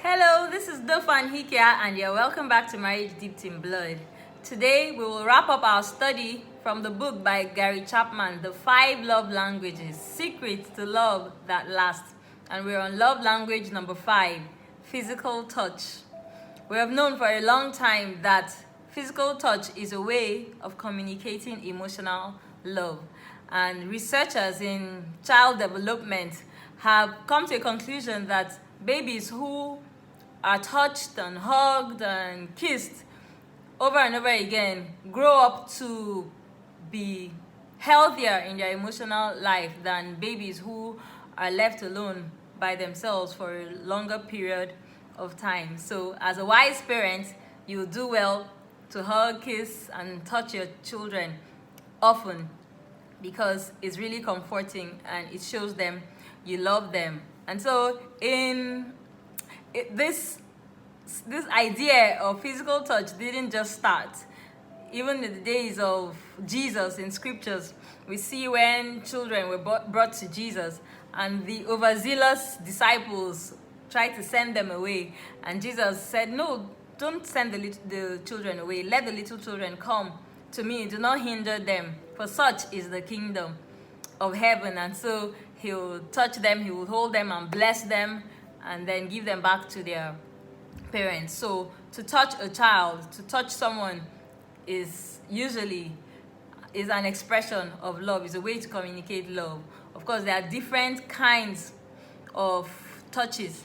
Hello, this is Doofan Hiikyaa and you're welcome back to Marriage Dipped in Blood. Today we will wrap up our study from the book by Gary Chapman, The 5 Love Languages, Secrets to Love That Lasts. And we're on love language number 5, physical touch. We have known for a long time that physical touch is a way of communicating emotional love. And researchers in child development have come to a conclusion that babies who are touched and hugged and kissed over and over again grow up to be healthier in their emotional life than babies who are left alone by themselves for a longer period of time. So as a wise parent, you'll do well to hug, kiss, and touch your children often because it's really comforting and it shows them you love them. And so this idea of physical touch didn't just start. Even in the days of Jesus in scriptures, we see when children were brought to Jesus and the overzealous disciples tried to send them away. And Jesus said, no, don't send the children away. Let the little children come to me. Do not hinder them, for such is the kingdom of heaven. And so he will touch them, he will hold them and bless them and then give them back to their parents. So to touch a child, to touch someone is an expression of love, is a way to communicate love. Of course, there are different kinds of touches.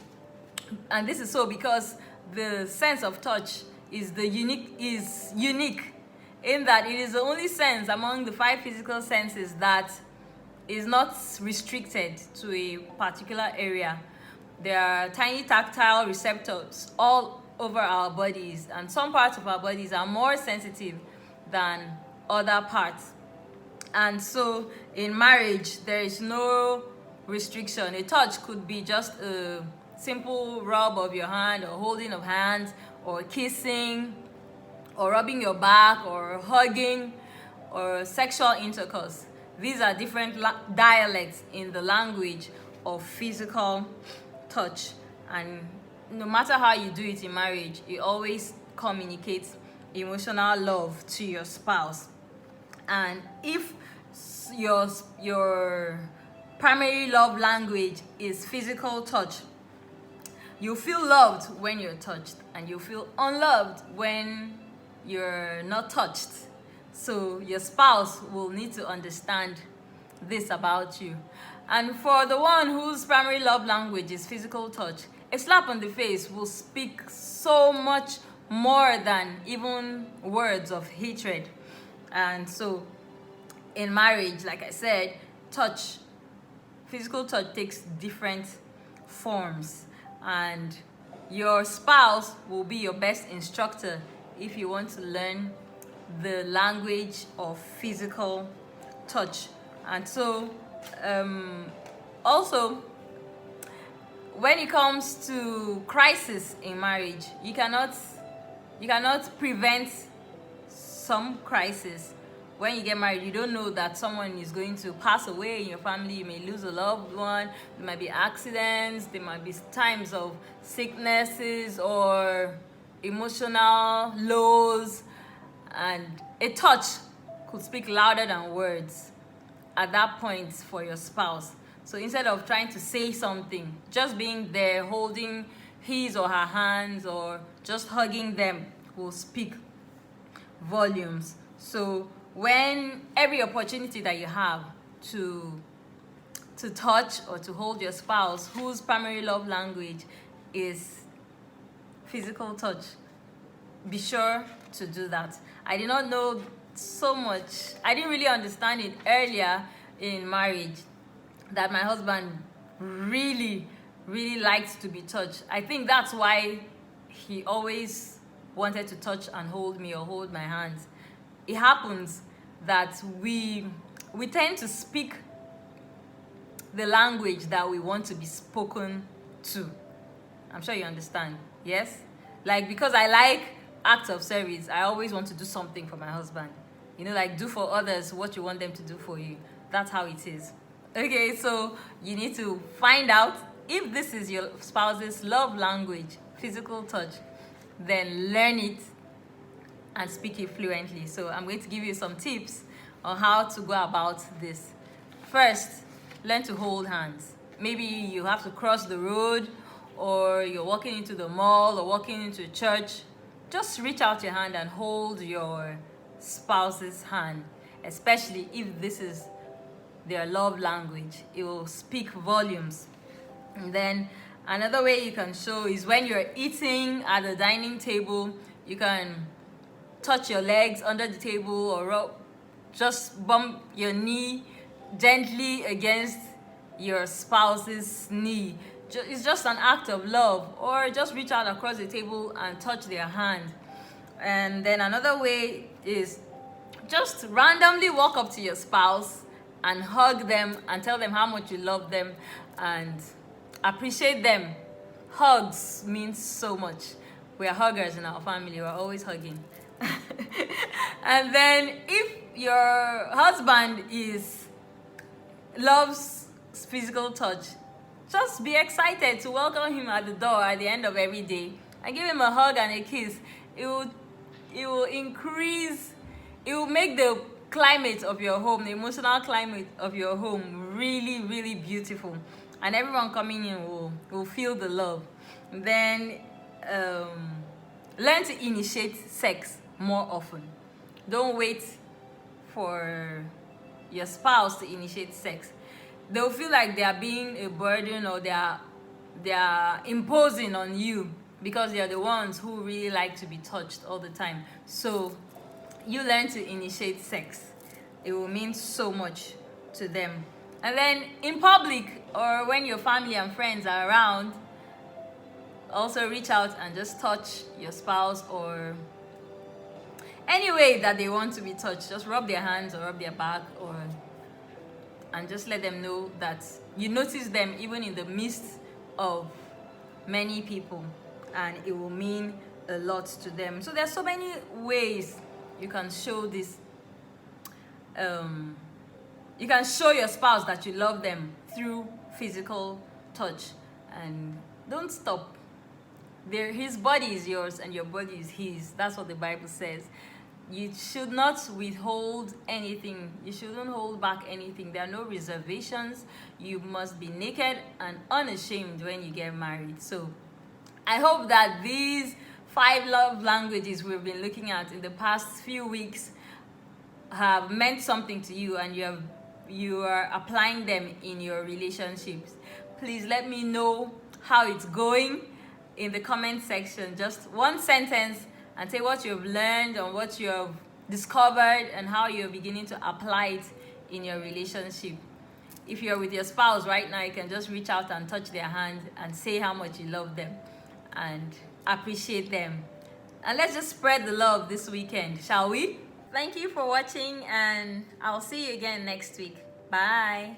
And this is so because the sense of touch is unique in that it is the only sense among the 5 physical senses that is not restricted to a particular area. There are tiny tactile receptors all over our bodies, and some parts of our bodies are more sensitive than other parts. And so in marriage, there is no restriction. A touch could be just a simple rub of your hand or holding of hands or kissing or rubbing your back or hugging or sexual intercourse. These are different dialects in the language of physical touch, and no matter how you do it in marriage, it always communicates emotional love to your spouse. And if your primary love language is physical touch, you feel loved when you're touched and you feel unloved when you're not touched. So your spouse will need to understand this about you. And for the one whose primary love language is physical touch, a slap on the face will speak so much more than even words of hatred. And so in marriage, like I said, physical touch takes different forms. And your spouse will be your best instructor if you want to learn the language of physical touch. And so also when it comes to crisis in marriage, you cannot prevent some crisis. When you get married, you don't know that someone is going to pass away in your family. You may lose a loved one. There might be accidents. There might be times of sicknesses or emotional lows. And a touch could speak louder than words at that point for your spouse. So instead of trying to say something, just being there, holding his or her hands or just hugging them will speak volumes. So when every opportunity that you have to touch or to hold your spouse whose primary love language is physical touch, be sure to do that. I did not know so much. I didn't really understand it earlier in marriage that my husband really liked to be touched. I think that's why he always wanted to touch and hold me or hold my hands. It happens that we tend to speak the language that we want to be spoken to. I'm sure you understand. Yes? Like, because I like acts of service, I always want to do something for my husband. You know, like do for others what you want them to do for you. That's how it is. Okay, so you need to find out if this is your spouse's love language, physical touch, then learn it and speak it fluently. So I'm going to give you some tips on how to go about this. First, learn to hold hands. Maybe you have to cross the road, or you're walking into the mall or walking into a church. Just reach out your hand and hold your spouse's hand, especially if this is their love language. It will speak volumes. And then another way you can show is when you're eating at the dining table, you can touch your legs under the table, or just bump your knee gently against your spouse's knee. It's just an act of love. Or just reach out across the table and touch their hand. And then another way is just randomly walk up to your spouse and hug them and tell them how much you love them and appreciate them. Hugs means so much. We are huggers in our family. We're always hugging. And then if your husband loves physical touch, just be excited to welcome him at the door at the end of every day and give him a hug and a kiss. It will increase, it will make the climate of your home, the emotional climate of your home, really, really beautiful. And everyone coming in will feel the love. Then learn to initiate sex more often. Don't wait for your spouse to initiate sex. They'll feel like they are being a burden, or they are imposing on you, because they are the ones who really like to be touched all the time. So you learn to initiate sex. It will mean so much to them. And then in public, or when your family and friends are around, also reach out and just touch your spouse, or any way that they want to be touched. Just rub their hands or rub their back, and just let them know that you notice them even in the midst of many people, and it will mean a lot to them. So there's so many ways you can show this. You can show your spouse that you love them through physical touch, and don't stop. His body is yours and your body is his. That's what the Bible says. You should not withhold anything. You shouldn't hold back anything. There are no reservations. You must be naked and unashamed when you get married. So I hope that these 5 love languages we've been looking at in the past few weeks have meant something to you, and you are applying them in your relationships. Please let me know how it's going in the comment section. Just one sentence, and say what you've learned and what you have discovered and how you're beginning to apply it in your relationship. If you're with your spouse right now, you can just reach out and touch their hand and say how much you love them and appreciate them. And let's just spread the love this weekend, shall we? Thank you for watching, and I'll see you again next week. Bye.